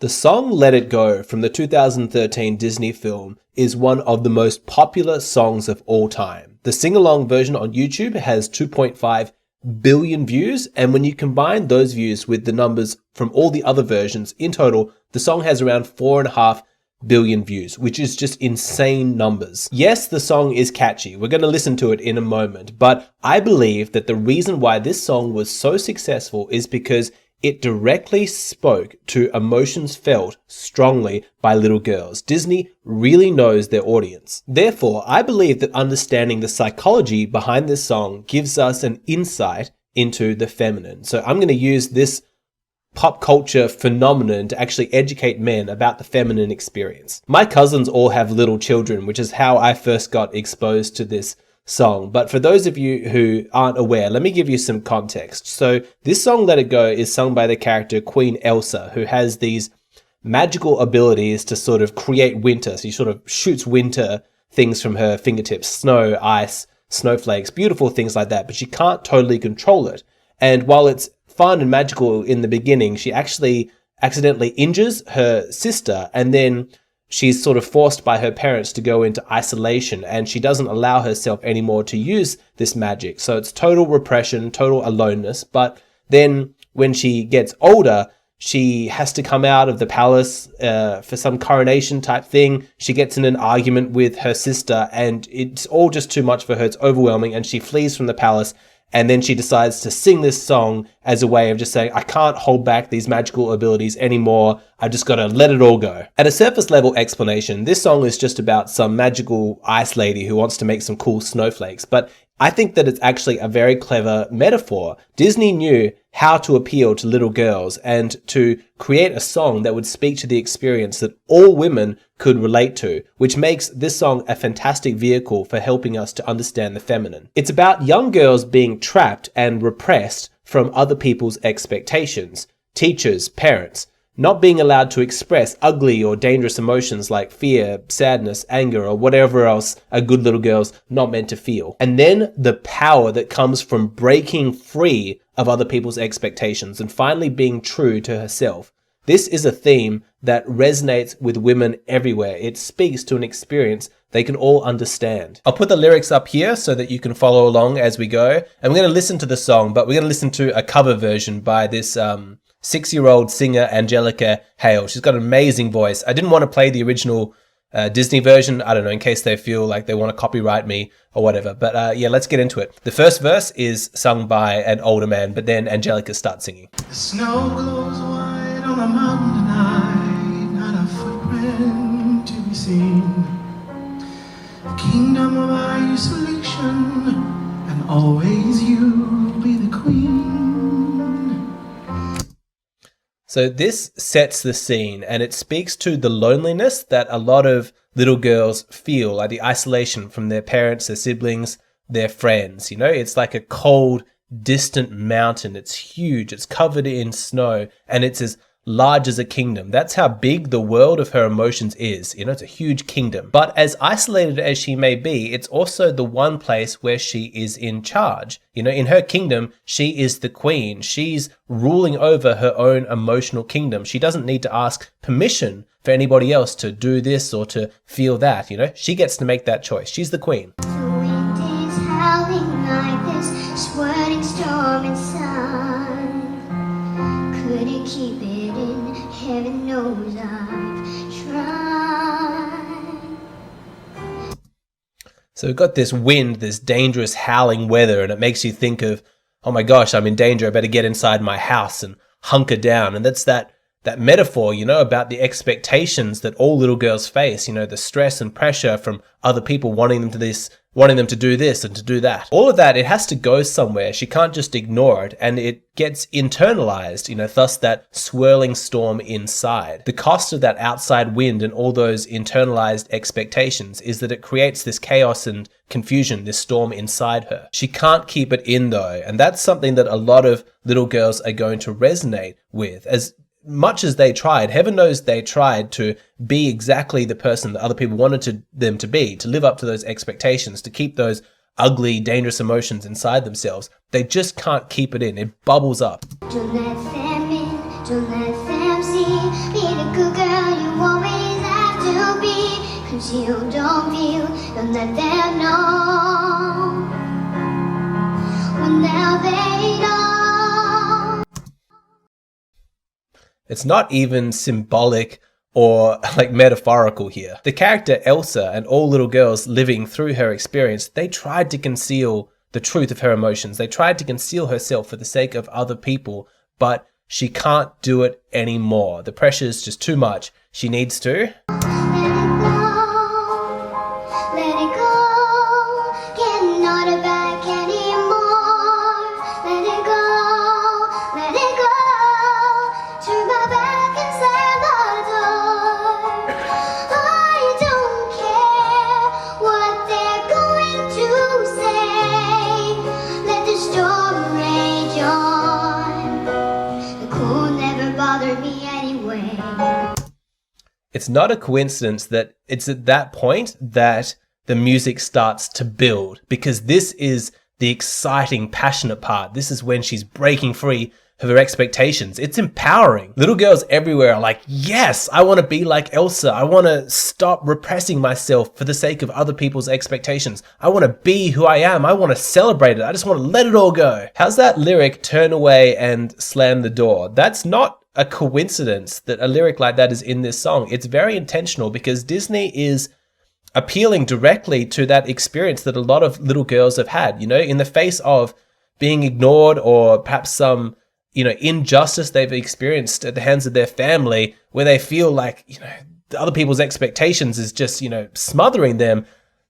The song Let It Go from the 2013 Disney film is one of the most popular songs of all time. The sing-along version on YouTube has 2.5 billion views, and when you combine those views with the numbers from all the other versions, in total, the song has around 4.5 billion views, which is just insane numbers. Yes, the song is catchy. We're going to listen to it in a moment, but I believe that the reason why this song was so successful is because it directly spoke to emotions felt strongly by little girls. Disney really knows their audience. Therefore, I believe that understanding the psychology behind this song gives us an insight into the feminine. So I'm going to use this pop culture phenomenon to actually educate men about the feminine experience. My cousins all have little children, which is how I first got exposed to this song. But for those of you who aren't aware, let me give you some context. So this song, Let It Go, is sung by the character Queen Elsa, who has these magical abilities to sort of create winter. So she sort of shoots winter things from her fingertips, snow, ice, snowflakes, beautiful things like that, but she can't totally control it. And while it's fun and magical in the beginning, she actually accidentally injures her sister, and then she's sort of forced by her parents to go into isolation, and she doesn't allow herself anymore to use this magic. So it's total repression, total aloneness. But then when she gets older, she has to come out of the palace for some coronation type thing. She gets in an argument with her sister, and it's all just too much for her. It's overwhelming, and she flees from the palace. And then she decides to sing this song as a way of just saying, I can't hold back these magical abilities anymore. I've just got to let it all go. At a surface level explanation, this song is just about some magical ice lady who wants to make some cool snowflakes. But I think that it's actually a very clever metaphor. Disney knew how to appeal to little girls and to create a song that would speak to the experience that all women could relate to, which makes this song a fantastic vehicle for helping us to understand the feminine. It's about young girls being trapped and repressed from other people's expectations, teachers, parents, not being allowed to express ugly or dangerous emotions like fear, sadness, anger, or whatever else a good little girl's not meant to feel. And then the power that comes from breaking free of other people's expectations and finally being true to herself. This is a theme that resonates with women everywhere. It speaks to an experience they can all understand. I'll put the lyrics up here so that you can follow along as we go. And we're going to listen to the song, but we're going to listen to a cover version by this 6-year-old singer, Angelica Hale. She's got an amazing voice. I didn't want to play the original Disney version, I don't know, in case they feel like they want to copyright me or whatever. But yeah, let's get into it. The first verse is sung by an older man, but then Angelica starts singing. The snow glows white on the mountain tonight, not a footprint to be seen. The kingdom of isolation, and always you be the queen. So this sets the scene, and it speaks to the loneliness that a lot of little girls feel, like the isolation from their parents, their siblings, their friends. You know, it's like a cold, distant mountain. It's huge. It's covered in snow, and it's as large as a kingdom. That's how big the world of her emotions is. You know, it's a huge kingdom. But as isolated as she may be, it's also the one place where she is in charge. You know, in her kingdom, she is the queen. She's ruling over her own emotional kingdom. She doesn't need to ask permission for anybody else to do this or to feel that. You know, she gets to make that choice. She's the queen. The wind is howling like this swirling storm inside. Couldn't keep it in, heaven knows I've tried. So we've got this wind, this dangerous howling weather, and it makes you think of, oh my gosh, I'm in danger. I better get inside my house and hunker down. And that's that metaphor, you know, about the expectations that all little girls face, you know, the stress and pressure from other people wanting them to do this and to do that. All of that, it has to go somewhere. She can't just ignore it, and it gets internalized, you know, thus that swirling storm inside. The cost of that outside wind and all those internalized expectations is that it creates this chaos and confusion, this storm inside her. She can't keep it in though, and that's something that a lot of little girls are going to resonate with. As much as they tried, heaven knows they tried to be exactly the person that other people wanted them to be, to live up to those expectations, to keep those ugly, dangerous emotions inside themselves. They just can't keep it in. It bubbles up. Don't let them in, don't let them see. Be the still don't feel, don't let them know. Well, now they know. It's not even symbolic or like metaphorical here. The character Elsa and all little girls living through her experience, they tried to conceal the truth of her emotions. They tried to conceal herself for the sake of other people, but she can't do it anymore. The pressure is just too much. She needs to Let it go, cannot hold back anymore. Let it go, turn my back and slam the door. I don't care what they're going to say. Let the storm rage on. The cold never bothered me anyway. It's not a coincidence that it's at that point that the music starts to build, because this is the exciting, passionate part. This is when she's breaking free of her expectations. It's empowering. Little girls everywhere are like, yes, I want to be like Elsa. I want to stop repressing myself for the sake of other people's expectations. I want to be who I am. I want to celebrate it. I just want to let it all go. How's that lyric, turn away and slam the door? That's not a coincidence that a lyric like that is in this song. It's very intentional because Disney is appealing directly to that experience that a lot of little girls have had, you know, in the face of being ignored or perhaps some, you know, injustice they've experienced at the hands of their family, where they feel like, you know, other people's expectations is just, you know, smothering them.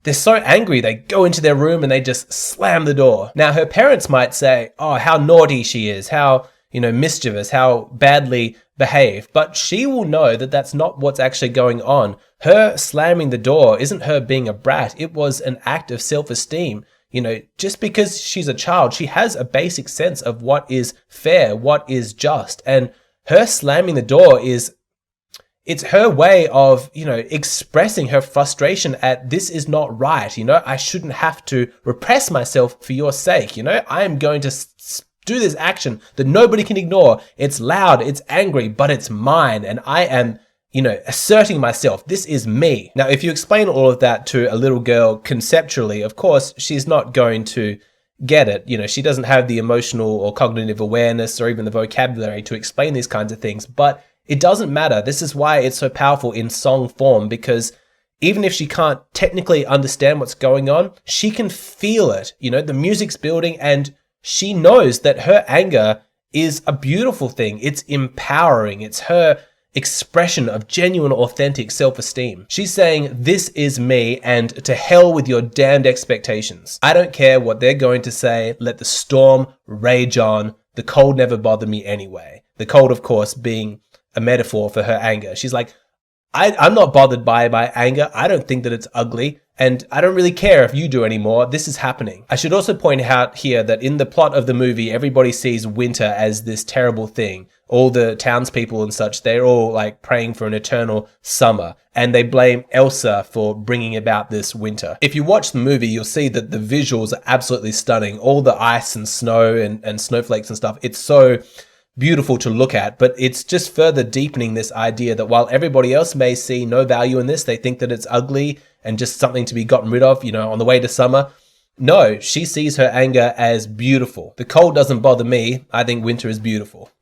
They're so angry, they go into their room and they just slam the door. Now, her parents might say, oh, how naughty she is, how, you know, mischievous, how badly behaved. But she will know that that's not what's actually going on. Her slamming the door isn't her being a brat. It was an act of self-esteem. You know, just because she's a child, she has a basic sense of what is fair, what is just. And her slamming the door it's her way of, you know, expressing her frustration at this is not right. You know, I shouldn't have to repress myself for your sake. You know, I am going to do this action that nobody can ignore. It's loud, it's angry, but it's mine. And I am, you know, asserting myself. This is me. Now, if you explain all of that to a little girl conceptually, of course, she's not going to get it. You know, she doesn't have the emotional or cognitive awareness or even the vocabulary to explain these kinds of things, but it doesn't matter. This is why it's so powerful in song form, because even if she can't technically understand what's going on, she can feel it. You know, the music's building and she knows that her anger is a beautiful thing. It's empowering. It's her expression of genuine, authentic self-esteem. She's saying, this is me, and to hell with your damned expectations. I don't care what they're going to say. Let the storm rage on. The cold never bothered me anyway. The cold, of course, being a metaphor for her anger. She's like, I'm not bothered by my anger. I don't think that it's ugly. And I don't really care if you do anymore. This is happening. I should also point out here that in the plot of the movie, everybody sees winter as this terrible thing. All the townspeople and such, they're all like praying for an eternal summer. And they blame Elsa for bringing about this winter. If you watch the movie, you'll see that the visuals are absolutely stunning. All the ice and snow and snowflakes and stuff. It's so beautiful to look at, but it's just further deepening this idea that while everybody else may see no value in this, they think that it's ugly and just something to be gotten rid of, you know, on the way to summer. No, she sees her anger as beautiful. The cold doesn't bother me. I think winter is beautiful.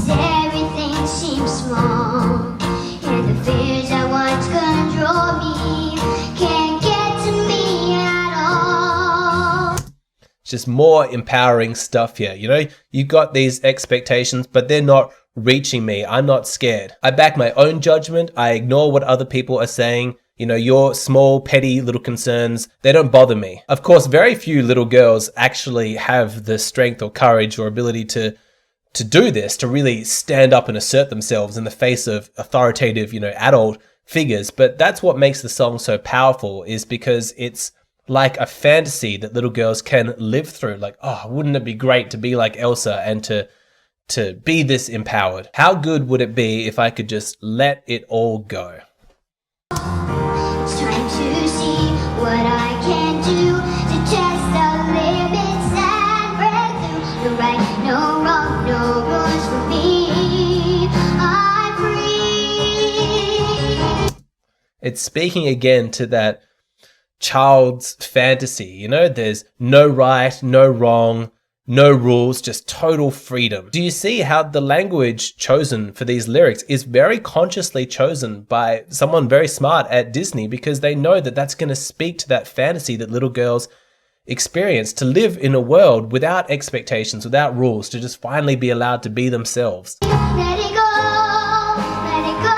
Everything seems small, and the fears that once control me can't get to me at all. It's just more empowering stuff here. You know, you've got these expectations, but they're not reaching me. I'm not scared. I back my own judgment. I ignore what other people are saying. You know, your small, petty little concerns, they don't bother me. Of course, very few little girls actually have the strength or courage or ability to do this, to really stand up and assert themselves in the face of authoritative, you know, adult figures. But that's what makes the song so powerful, is because it's like a fantasy that little girls can live through. Like, oh, wouldn't it be great to be like Elsa and to be this empowered? How good would it be if I could just let it all go? It's time to see what I can do to test the limits and break through. No right, no wrong, no It's speaking again to that child's fantasy, you know, there's no right, no wrong, no rules, just total freedom. Do you see how the language chosen for these lyrics is very consciously chosen by someone very smart at Disney, because they know that that's going to speak to that fantasy that little girls experience, to live in a world without expectations, without rules, to just finally be allowed to be themselves. Let it go, let it go.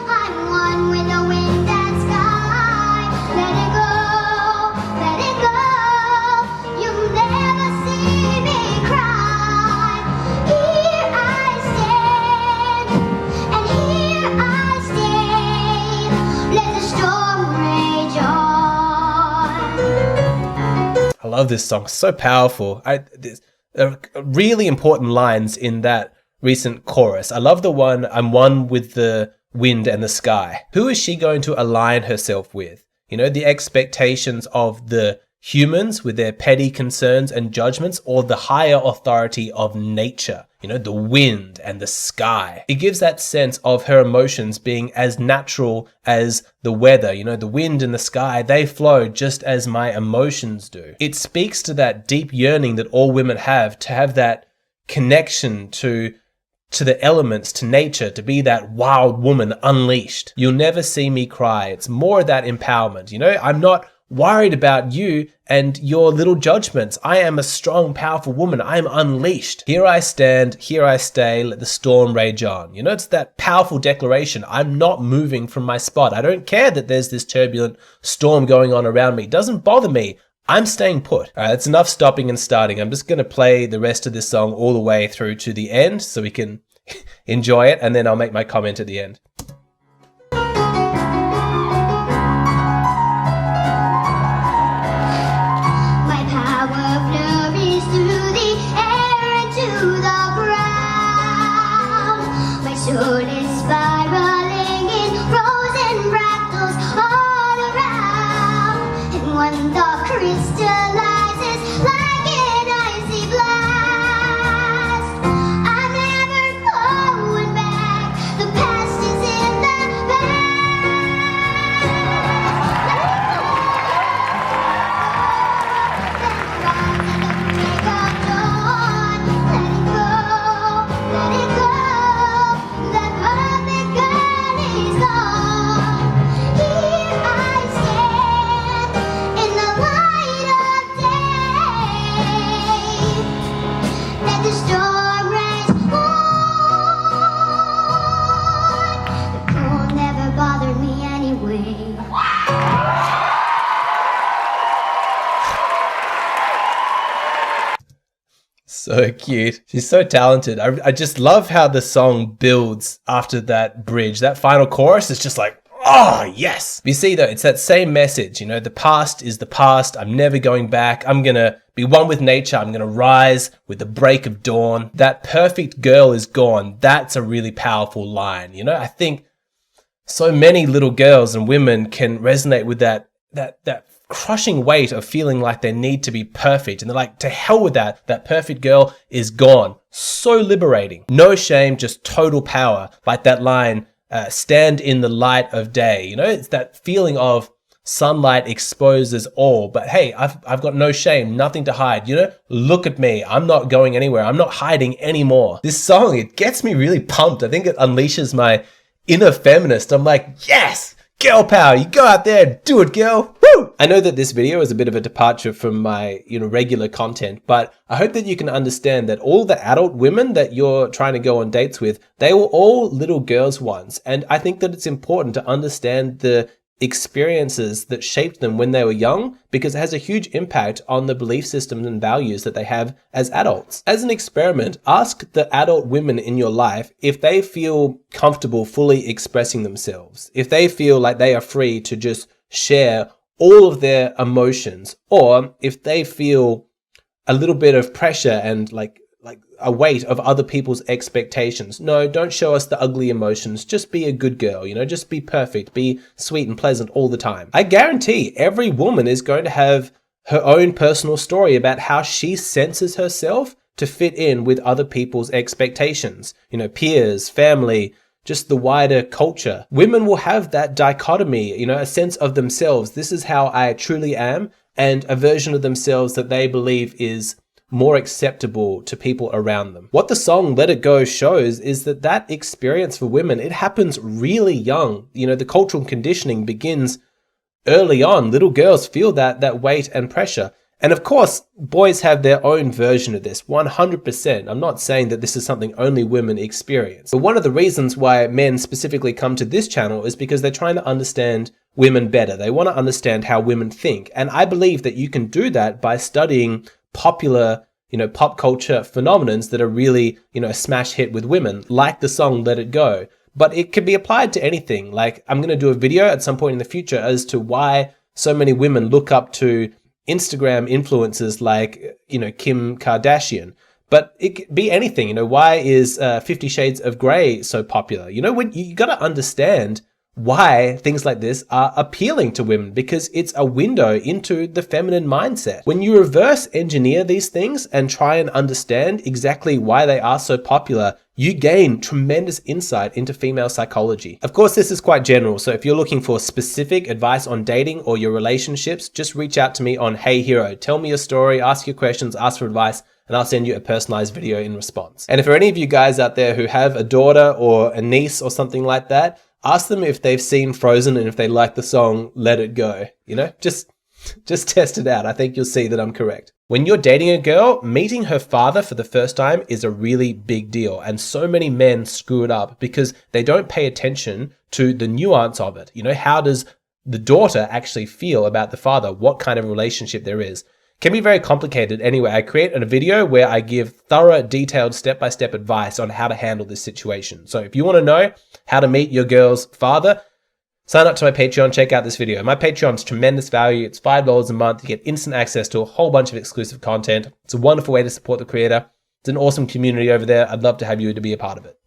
I'm one with the wind and sky. Let it go, let it go. You'll never see me cry. Here I stand, and here I stay. Let the storm rage on. I love this song, so powerful. There's really important lines in that recent chorus. I love the one, I'm one with the wind and the sky. Who is she going to align herself with? You know, the expectations of the humans with their petty concerns and judgments, or the higher authority of nature, you know, the wind and the sky. It gives that sense of her emotions being as natural as the weather, you know, the wind and the sky, they flow just as my emotions do. It speaks to that deep yearning that all women have, to have that connection to the elements, to nature, to be that wild woman unleashed. You'll never see me cry. It's more that empowerment, you know, I'm not worried about you and your little judgments. I am a strong, powerful woman. I am unleashed. Here I stand, here I stay, let the storm rage on. You know, it's that powerful declaration. I'm not moving from my spot. I don't care that there's this turbulent storm going on around me. It doesn't bother me. I'm staying put. All right, that's enough stopping and starting. I'm just going to play the rest of this song all the way through to the end so we can enjoy it, and then I'll make my comment at the end. Soul is spiraling in frozen fractals all around, and one thought crystallizes like an icy blast. I'm never going back. The past is in the So cute. She's so talented. I just love how the song builds after that bridge. That final chorus is just like, oh, yes. You see, though, it's that same message. You know, the past is the past. I'm never going back. I'm going to be one with nature. I'm going to rise with the break of dawn. That perfect girl is gone. That's a really powerful line. You know, I think so many little girls and women can resonate with that crushing weight of feeling like they need to be perfect. And they're like, to hell with that. That perfect girl is gone. So liberating. No shame, just total power. Like that line, stand in the light of day. You know, it's that feeling of sunlight exposes all. But hey, I've got no shame, nothing to hide. You know, look at me. I'm not going anywhere. I'm not hiding anymore. This song, it gets me really pumped. I think it unleashes my inner feminist. I'm like, yes! Girl power, you go out there and do it, girl. Woo! I know that this video is a bit of a departure from my, regular content, but I hope that you can understand that all the adult women that you're trying to go on dates with, they were all little girls once. And I think that it's important to understand the experiences that shaped them when they were young, because it has a huge impact on the belief systems and values that they have as adults. As an experiment, ask the adult women in your life if they feel comfortable fully expressing themselves, if they feel like they are free to just share all of their emotions, or if they feel a little bit of pressure and like a weight of other people's expectations. No, don't show us the ugly emotions. Just be a good girl, just be perfect, be sweet and pleasant all the time. I guarantee every woman is going to have her own personal story about how she senses herself to fit in with other people's expectations. Peers, family, just the wider culture. Women will have that dichotomy, a sense of themselves. This is how I truly am, and a version of themselves that they believe is more acceptable to people around them. What the song Let It Go shows is that experience for women, it happens really young. The cultural conditioning begins early on. Little girls feel that weight and pressure. And of course, boys have their own version of this, 100%. I'm not saying that this is something only women experience. But one of the reasons why men specifically come to this channel is because they're trying to understand women better. They want to understand how women think. And I believe that you can do that by studying popular, pop culture phenomenons that are really, a smash hit with women, like the song Let It Go. But it can be applied to anything. Like, I'm going to do a video at some point in the future as to why so many women look up to Instagram influencers like, Kim Kardashian. But it could be anything. Why is 50 Shades of Grey so popular? When you got to understand why things like this are appealing to women, because it's a window into the feminine mindset. When you reverse engineer these things and try and understand exactly why they are so popular, you gain tremendous insight into female psychology. Of course, this is quite general, so if you're looking for specific advice on dating or your relationships, just reach out to me on Hey Hero. Tell me your story, ask your questions, ask for advice, and I'll send you a personalized video in response. And if there are any of you guys out there who have a daughter or a niece or something like that, ask them if they've seen Frozen and if they like the song Let It Go. Just test it out. I think you'll see that I'm correct. When you're dating a girl, meeting her father for the first time is a really big deal. And so many men screw it up because they don't pay attention to the nuance of it. How does the daughter actually feel about the father? What kind of relationship there is? Can be very complicated. Anyway, I create a video where I give thorough, detailed, step-by-step advice on how to handle this situation. So if you want to know how to meet your girl's father, sign up to my Patreon, check out this video. My Patreon's tremendous value. It's $5 a month. You get instant access to a whole bunch of exclusive content. It's a wonderful way to support the creator. It's an awesome community over there. I'd love to have you to be a part of it.